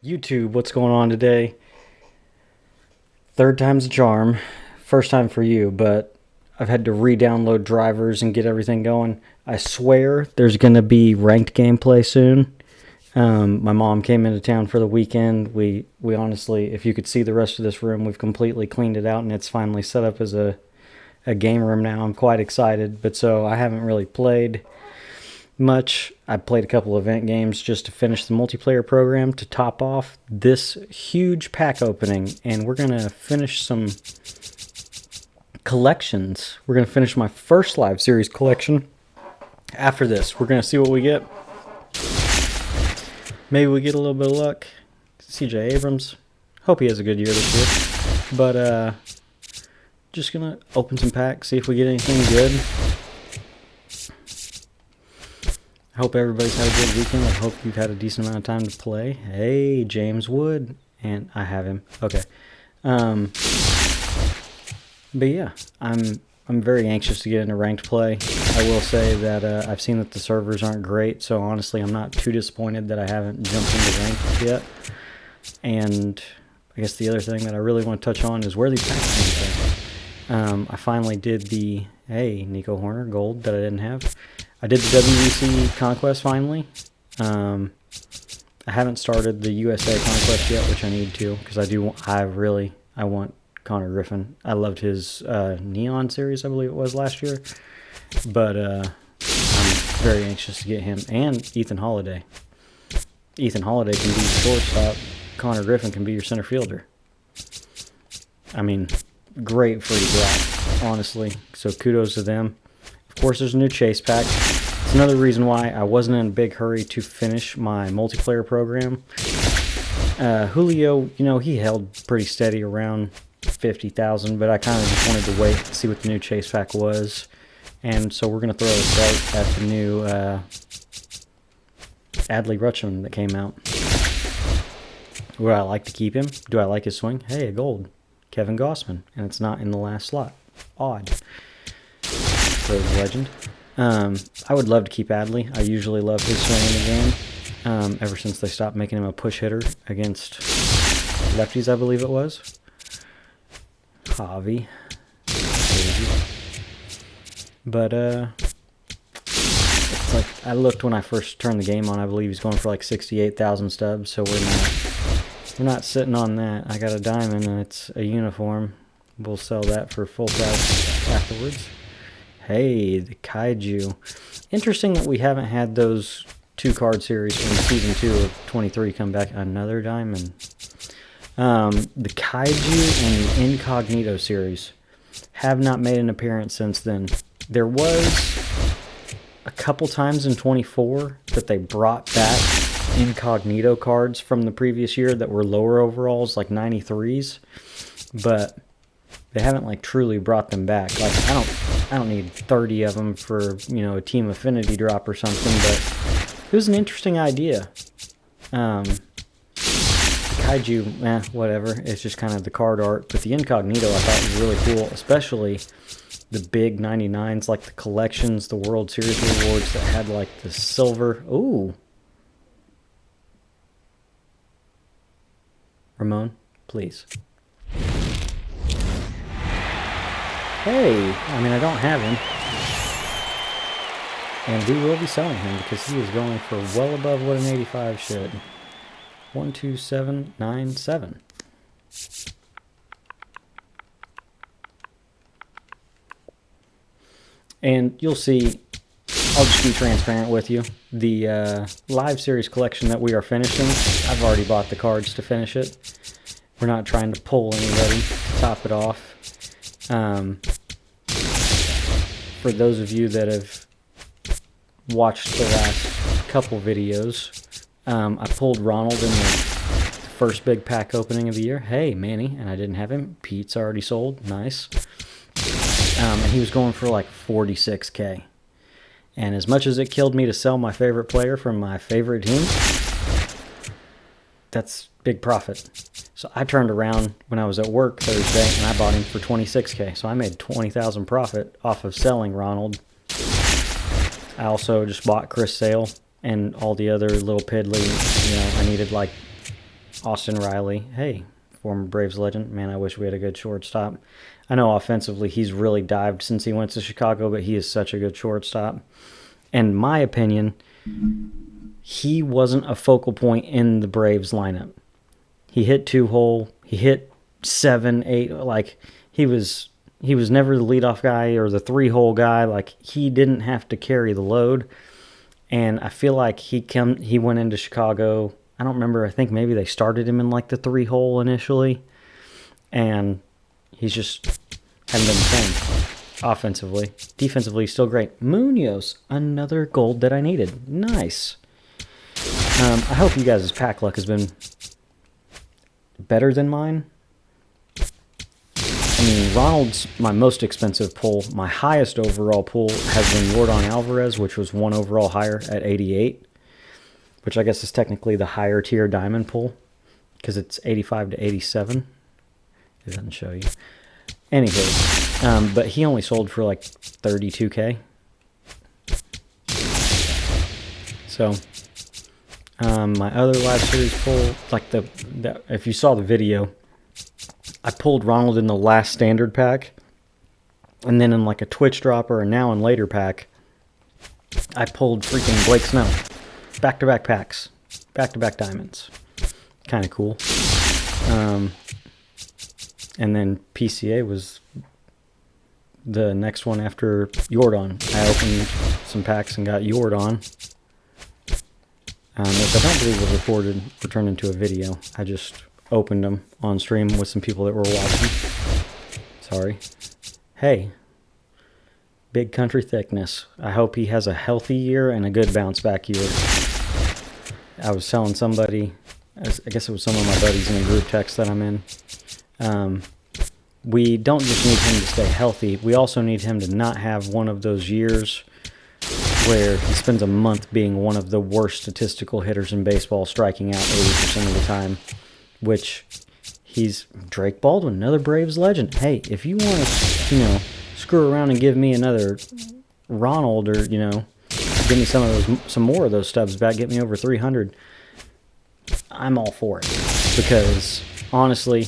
YouTube, what's going on today? Third time's a charm. First time for you, but I've had to re-download drivers and get everything going. I swear there's going to be ranked gameplay soon. My mom came into town for the weekend. We honestly, if you could see the rest of this room, we've completely cleaned it out and it's finally set up as a game room now. I'm quite excited, but so I haven't really played much. I played a couple event games just to finish the multiplayer program to top off this huge pack opening, and we're going to finish some collections. We're going to finish my first live series collection. After this, we're going to see what we get. Maybe we get a little bit of luck. CJ Abrams. Hope he has a good year this year. But just going to open some packs, see if we get anything good. I hope everybody's had a good weekend. I hope you've had a decent amount of time to play. Hey, James Wood. And I have him. Okay. But yeah, I'm very anxious to get into ranked play. I will say that I've seen that the servers aren't great, so honestly I'm not too disappointed that I haven't jumped into ranked yet. And I guess the other thing that I really want to touch on is where these packs came from. I finally did the, hey, Nico Horner gold that I didn't have. I did the WBC Conquest finally. I haven't started the USA Conquest yet, which I need to, because I want Connor Griffin. I loved his Neon series, I believe it was last year. But I'm very anxious to get him. And Ethan Holiday. Ethan Holiday can be your shortstop. Connor Griffin can be your center fielder. I mean, great free drop, honestly. So kudos to them. Of course, there's a new chase pack. It's another reason why I wasn't in a big hurry to finish my multiplayer program. Julio, he held pretty steady around 50,000, but I kind of just wanted to wait to see what the new chase pack was. And so we're going to throw a dart at the new Adley Rutschman that came out. Would I like to keep him? Do I like his swing? Hey, a gold. Kevin Gossman. And it's not in the last slot. Odd. For the legend. I would love to keep Adley. I usually love his swing in the game. Ever since they stopped making him a push hitter against lefties, I believe it was. Javi. But, it's like, I looked when I first turned the game on, I believe he's going for like 68,000 stubs, so we're not sitting on that. I got a diamond and it's a uniform. We'll sell that for full price afterwards. Hey, the Kaiju. Interesting that we haven't had those 2-card series from Season 2 of 23 come back. Another diamond. The Kaiju and the Incognito series have not made an appearance since then. There was a couple times in 24 that they brought back Incognito cards from the previous year that were lower overalls, like 93s, but they haven't like truly brought them back. Like I don't need 30 of them for, a team affinity drop or something, but it was an interesting idea. The Kaiju, whatever. It's just kind of the card art, but the Incognito I thought was really cool, especially the big 99s, like the collections, the World Series rewards that had like the silver. Ooh. Ramon, please. Hey, I don't have him. And we will be selling him because he is going for well above what an 85 should. 12797. And you'll see, I'll just be transparent with you. The live series collection that we are finishing, I've already bought the cards to finish it. We're not trying to pull anybody to top it off. For those of you that have watched the last couple videos, I pulled Ronald in the first big pack opening of the year. Hey, Manny, and I didn't have him. Pete's already sold. Nice. And he was going for like 46K. And as much as it killed me to sell my favorite player from my favorite team, that's big profit. So I turned around when I was at work Thursday and I bought him for 26K. So I made 20,000 profit off of selling Ronald. I also just bought Chris Sale and all the other little piddly, I needed like Austin Riley. Hey, former Braves legend. Man, I wish we had a good shortstop. I know offensively he's really dived since he went to Chicago, but he is such a good shortstop. In my opinion, he wasn't a focal point in the Braves lineup. He hit 2-hole. He hit 7, 8. Like, he was never the leadoff guy or the 3-hole guy. Like, he didn't have to carry the load. And I feel like he went into Chicago. I don't remember. I think maybe they started him in like the 3-hole initially. And he's just hadn't been the same offensively. Defensively, still great. Munoz, another gold that I needed. Nice. I hope you guys' pack luck has been better than mine. I mean, Ronald's my most expensive pull. My highest overall pull has been Yordan Alvarez, which was 1 overall higher at 88, which I guess is technically the higher tier diamond pull because it's 85 to 87. It doesn't show you. Anywho, but he only sold for like 32K. So, my other live series pull, like if you saw the video, I pulled Ronald in the last standard pack, and then in like a Twitch drop or a now and later pack, I pulled freaking Blake Snell. Back-to-back packs. Back-to-back diamonds. Kind of cool. And then PCA was the next one after Yordan. I opened some packs and got Yordan, which I don't believe was returned into a video. I just opened them on stream with some people that were watching. Sorry. Hey, Big Country Thickness. I hope he has a healthy year and a good bounce back year. I was telling somebody, I guess it was some of my buddies in a group text that I'm in, we don't just need him to stay healthy, we also need him to not have one of those years where he spends a month being one of the worst statistical hitters in baseball, striking out 80% of the time, which he's Drake Baldwin, another Braves legend. Hey, if you want to, screw around and give me another Ronald or, give me some more of those stubs back, get me over 300, I'm all for it. Because, honestly,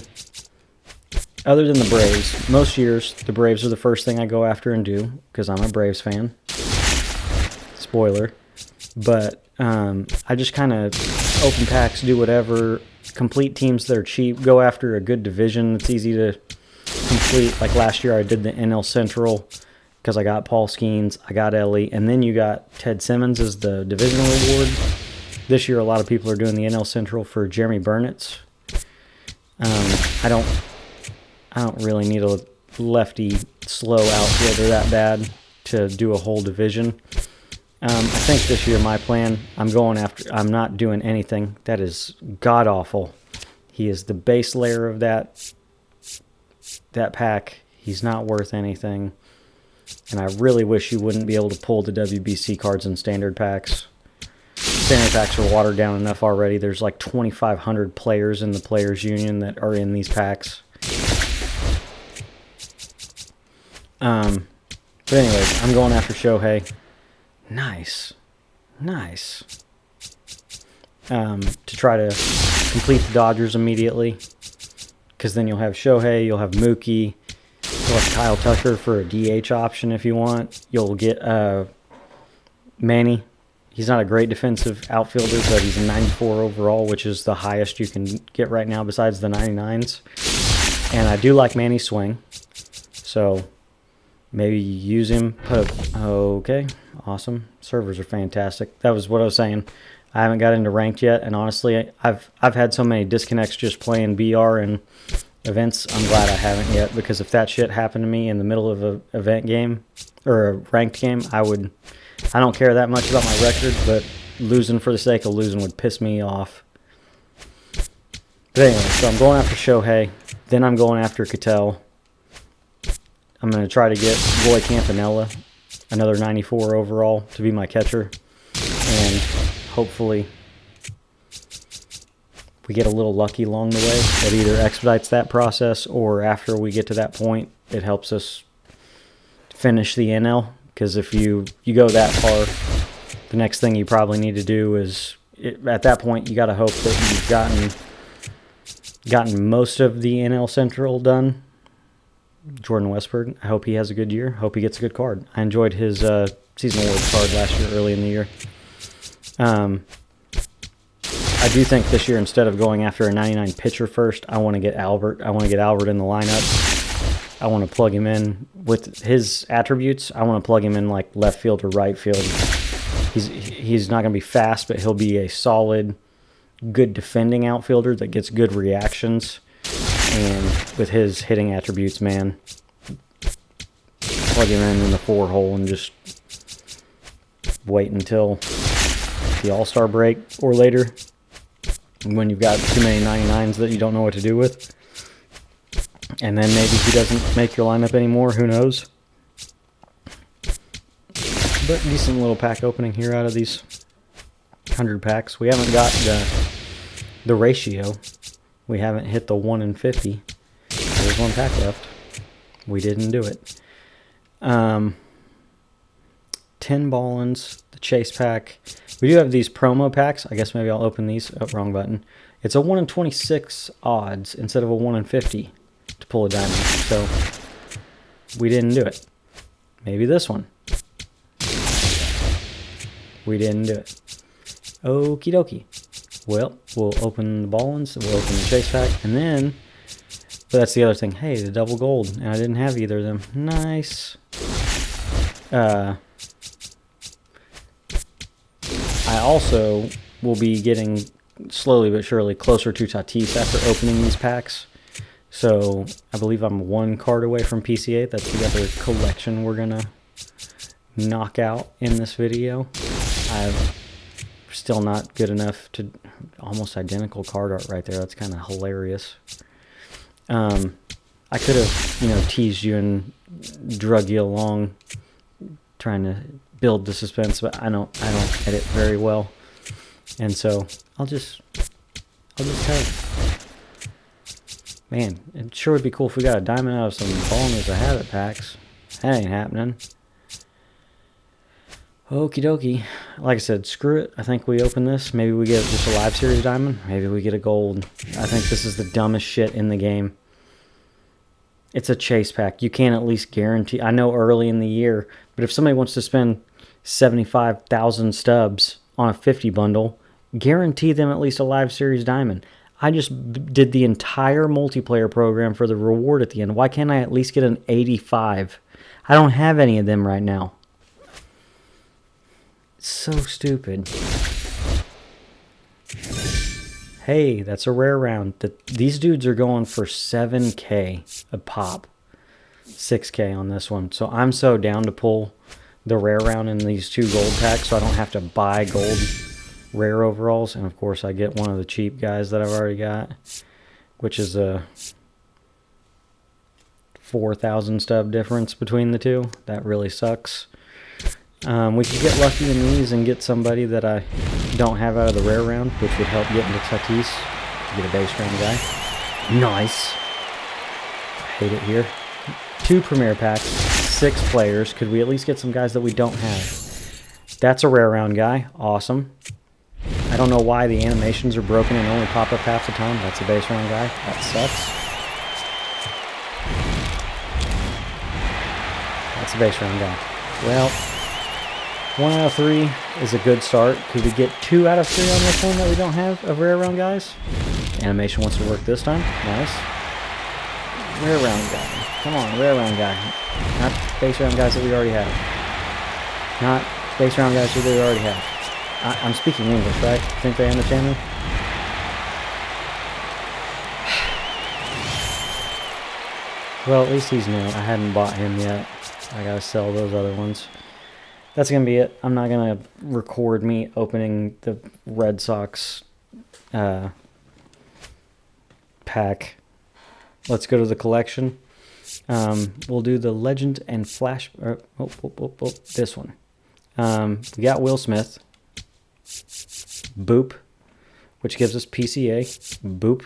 other than the Braves, most years the Braves are the first thing I go after and do because I'm a Braves fan. Spoiler. But I just kind of open packs, do whatever, complete teams that are cheap, go after a good division that's easy to complete. Like last year I did the NL Central because I got Paul Skeens, I got Ellie, and then you got Ted Simmons as the divisional reward. This year a lot of people are doing the NL Central for Jeremy Burnitz. I don't really need a lefty slow outfielder that bad to do a whole division. I think this year my plan, I'm not doing anything that is god-awful. He is the base layer of that pack. He's not worth anything. And I really wish you wouldn't be able to pull the WBC cards in standard packs. Standard packs are watered down enough already. There's like 2,500 players in the Players Union that are in these packs. But anyways, I'm going after Shohei. Nice. To try to complete the Dodgers immediately. Because then you'll have Shohei, you'll have Mookie, you'll have Kyle Tucker for a DH option if you want. You'll get Manny. He's not a great defensive outfielder, but he's a 94 overall, which is the highest you can get right now besides the 99s. And I do like Manny's swing. So maybe use him. Okay, awesome. Servers are fantastic. That was what I was saying. I haven't got into ranked yet, and honestly, I've had so many disconnects just playing BR and events. I'm glad I haven't yet, because if that shit happened to me in the middle of an event game or a ranked game, I don't care that much about my record, but losing for the sake of losing would piss me off. But anyway, so I'm going after Shohei, then I'm going after Cattell. I'm going to try to get Roy Campanella, another 94 overall, to be my catcher. And hopefully we get a little lucky along the way. That either expedites that process, or after we get to that point, it helps us finish the NL. Because if you go that far, the next thing you probably need to do is, at that point, you got to hope that you've gotten Gotten most of the NL Central done. Jordan Westburg, I hope he has a good year. Hope he gets a good card. I enjoyed his season awards card last year early in the year. I do think this year, instead of going after a 99 pitcher first, I want to get Albert. I want to get Albert in the lineup. I want to plug him in with his attributes. I want to plug him in like left field or right field. He's not going to be fast, but he'll be a solid, good defending outfielder that gets good reactions. And with his hitting attributes, man, plug him in the 4 hole and just wait until the All-Star break or later, when you've got too many 99s that you don't know what to do with. And then maybe he doesn't make your lineup anymore. Who knows? But decent little pack opening here out of these 100 packs. We haven't got the ratio. We haven't hit the 1 in 50. There's 1 pack left. We didn't do it. 10 Ballins, the Chase pack. We do have these promo packs. I guess maybe I'll open these. Oh, wrong button. It's a 1 in 26 odds instead of a 1 in 50 to pull a diamond. So we didn't do it. Maybe this one. We didn't do it. Okie dokie. Well, we'll open the Ballins. We'll open the Chase pack. And then, but that's the other thing. Hey, the double gold. And I didn't have either of them. Nice. I also will be getting slowly but surely closer to Tatis after opening these packs. So I believe I'm 1 card away from PC8. That's the other collection we're going to knock out in this video. I'm still not good enough to... Almost identical card art right there. That's kind of hilarious. I could have, teased you and drug you along trying to build the suspense, but I don't edit very well, and so I'll just have. Man, it sure would be cool if we got a diamond out of some Ballers of Habit packs. That ain't happening. Okie dokie. Like I said, screw it. I think we open this. Maybe we get just a live series diamond. Maybe we get a gold. I think this is the dumbest shit in the game. It's a chase pack. You can't at least guarantee. I know early in the year, but if somebody wants to spend 75,000 stubs on a 50 bundle, guarantee them at least a live series diamond. I just did the entire multiplayer program for the reward at the end. Why can't I at least get an 85? I don't have any of them right now. So stupid. Hey, that's a rare round. These dudes are going for 7K a pop. 6K on this one. So I'm so down to pull the rare round in these 2 gold packs so I don't have to buy gold rare overalls. And of course I get one of the cheap guys that I've already got, which is a 4,000 stub difference between the 2. That really sucks. We could get lucky in these and get somebody that I don't have out of the rare round, which would help get into Tatis. Get a base round guy. Nice. Hate it here. 2 premier packs, 6 players. Could we at least get some guys that we don't have? That's a rare round guy. Awesome. I don't know why the animations are broken and only pop up half the time. That's a base round guy. That sucks. That's a base round guy. Well, 1 out of 3 is a good start. Could we get 2 out of 3 on this one that we don't have of rare round guys? Animation wants to work this time. Nice. Rare round guy. Come on, rare round guy. Not base round guys that we already have. Not base round guys that we already have. I'm speaking English, right? Think they understand me? Well, at least he's new. I hadn't bought him yet. I gotta sell those other ones. That's going to be it. I'm not going to record me opening the Red Sox pack. Let's go to the collection. We'll do the Legend and Flash. This one. We got Will Smith. Boop. Which gives us PCA. Boop.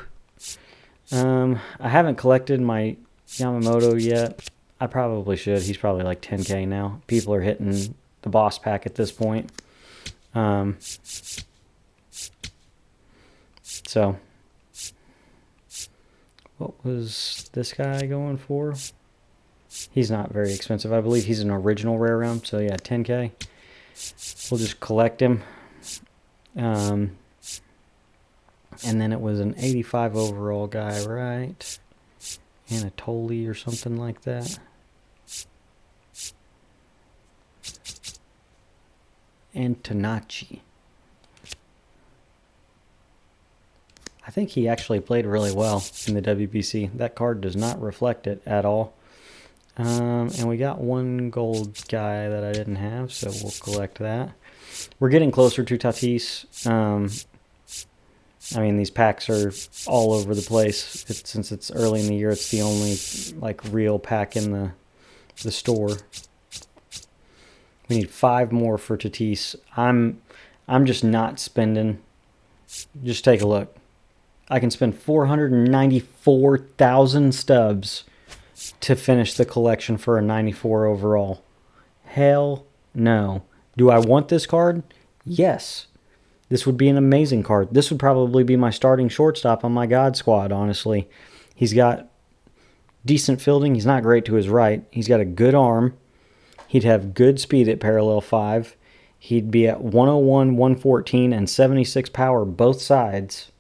I haven't collected my Yamamoto yet. I probably should. He's probably like 10K now. People are hitting the boss pack at this point. So What was this guy going for? He's not very expensive. I believe he's an original rare round. So yeah, 10K. We'll just collect him. And then it was an 85 overall guy, right? Anatoly or something like that. Antonacci. I think he actually played really well in the WBC. That card does not reflect it at all. And we got one gold guy that I didn't have, so we'll collect that. We're getting closer to Tatis. I mean, these packs are all over the place. Since it's early in the year, it's the only like real pack in the store. We need 5 more for Tatis. I'm just not spending. Just take a look. I can spend 494,000 stubs to finish the collection for a 94 overall. Hell no. Do I want this card? Yes. This would be an amazing card. This would probably be my starting shortstop on my God squad, honestly. He's got decent fielding. He's not great to his right. He's got a good arm. He'd have good speed at parallel 5. He'd be at 101, 114, and 76 power both sides.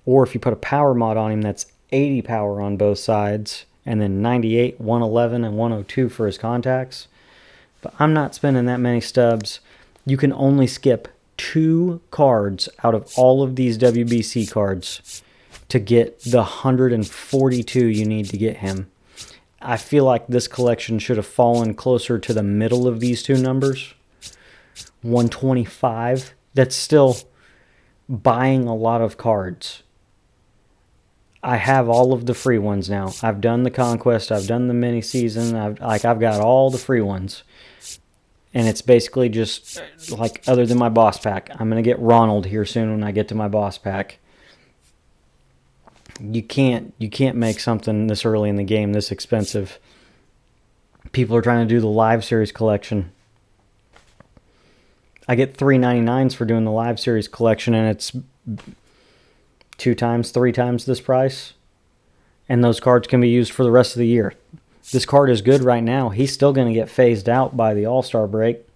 Or if you put a power mod on him, that's 80 power on both sides. And then 98, 111, and 102 for his contacts. But I'm not spending that many stubs. You can only skip 2 cards out of all of these WBC cards to get the 142 you need to get him. I feel like this collection should have fallen closer to the middle of these 2 numbers. 125. That's still buying a lot of cards. I have all of the free ones now. I've done the Conquest. I've done the mini season. I've got all the free ones. And it's basically just, like, other than my boss pack. I'm going to get Ronald here soon when I get to my boss pack. You can't make something this early in the game this expensive. People are trying to do the Live Series collection. I get $3.99s for doing the Live Series collection, and it's 2 times, 3 times this price. And those cards can be used for the rest of the year. This card is good right now. He's still going to get phased out by the All-Star break.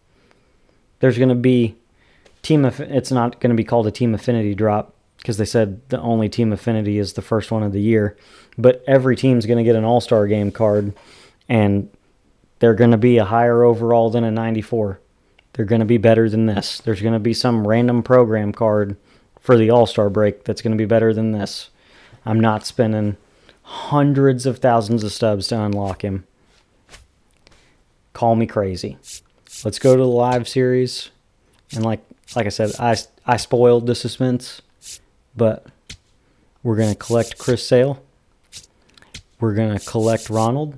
There's going to be it's not going to be called a Team Affinity drop because they said the only Team Affinity is the first one of the year. But every team's going to get an All-Star game card, and they're going to be a higher overall than a 94. They're going to be better than this. There's going to be some random program card for the All-Star break that's going to be better than this. I'm not spending hundreds of thousands of stubs to unlock him. Call me crazy. Let's go to the Live Series. And like I said, I spoiled the suspense, but we're going to collect Chris Sale. We're going to collect Ronald.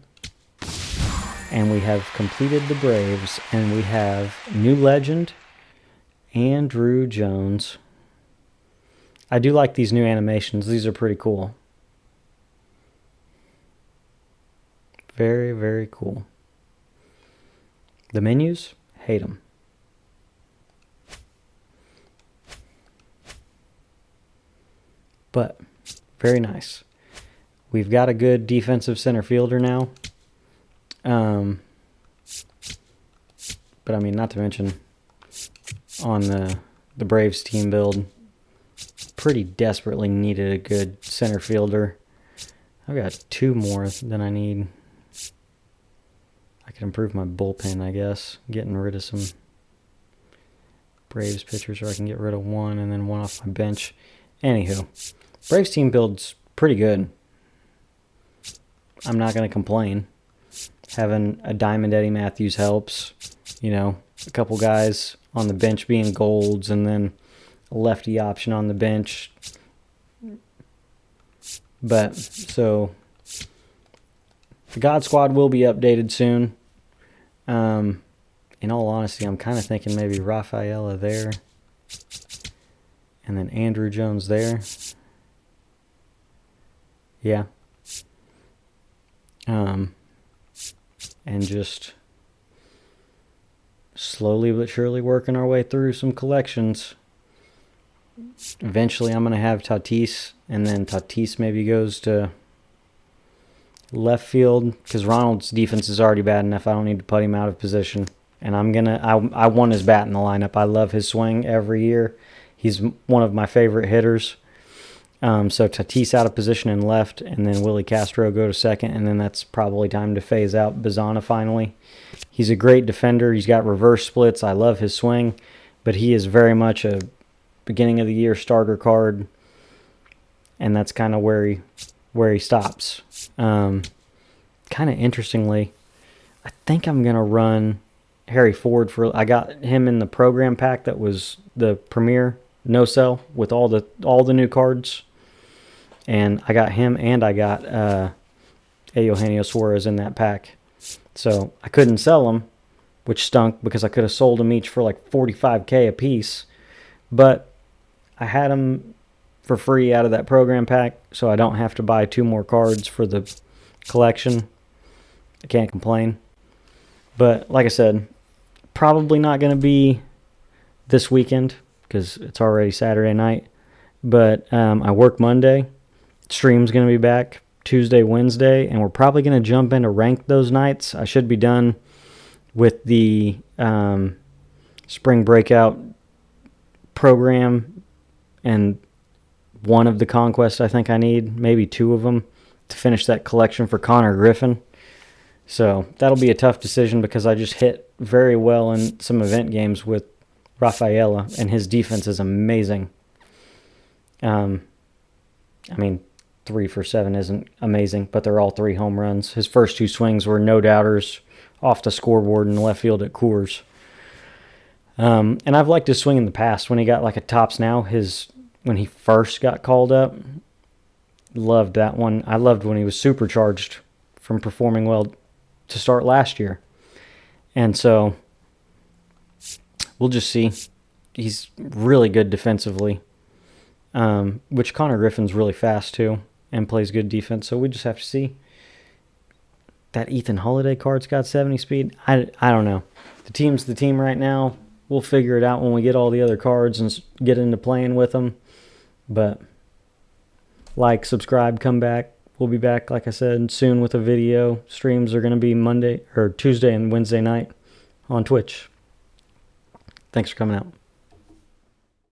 And we have completed the Braves. And we have new legend, Andrew Jones. I do like these new animations. These are pretty cool. Very, very cool. The menus, hate them. But very nice. We've got a good defensive center fielder now. But I mean, not to mention on the Braves team build, pretty desperately needed a good center fielder. I've got 2 more than I need. I can improve my bullpen, I guess. Getting rid of some Braves pitchers, or I can get rid of 1 and then 1 off my bench. Anywho, Braves team build's pretty good. I'm not going to complain. Having a Diamond Eddie Matthews helps. You know, a couple guys on the bench being golds, and then a lefty option on the bench. But, so, the God Squad will be updated soon. In all honesty, I'm kind of thinking maybe Rafaela there. And then Andrew Jones there. Yeah. And just slowly but surely working our way through some collections. Eventually I'm going to have Tatis, and then Tatis maybe goes to Left field, because Ronald's defense is already bad enough. I don't need to put him out of position. And I want his bat in the lineup. I love his swing every year. He's one of my favorite hitters. So Tatis out of position in left, and then Willie Castro go to second, and then that's probably time to phase out Bazana finally. He's a great defender. He's got reverse splits. I love his swing, but he is very much a beginning of the year starter card, and that's kind of where he stops. Kind of interestingly, I think I'm gonna run Harry Ford I got him in the program pack that was the premier no sell with all the new cards. And I got him, and I got Eugenio Suarez in that pack. So I couldn't sell them, which stunk because I could have sold them each for like $45K a piece. But I had them for free out of that program pack, so I don't have to buy 2 more cards for the collection. I can't complain. But like I said, probably not going to be this weekend because it's already Saturday night. But I work Monday. Stream's going to be back Tuesday, Wednesday, and we're probably going to jump into ranked those nights. I should be done with the spring breakout program and one of the conquests I think I need, maybe 2 of them, to finish that collection for Connor Griffin. So that'll be a tough decision because I just hit very well in some event games with Rafaela, and his defense is amazing. I mean, 3 for 7 isn't amazing, but they're all 3 home runs. His first 2 swings were no doubters off the scoreboard in left field at Coors. And I've liked his swing in the past when he got like a tops now. When he first got called up, loved that one. I loved when he was supercharged from performing well to start last year. And so we'll just see. He's really good defensively, which Connor Griffin's really fast too and plays good defense. So we just have to see. That Ethan Holiday card's got 70 speed. I don't know. The team's the team right now. We'll figure it out when we get all the other cards and get into playing with them. But like, subscribe, come back. We'll be back, like I said, soon with a video. Streams are going to be Monday or Tuesday and Wednesday night on Twitch. Thanks for coming out.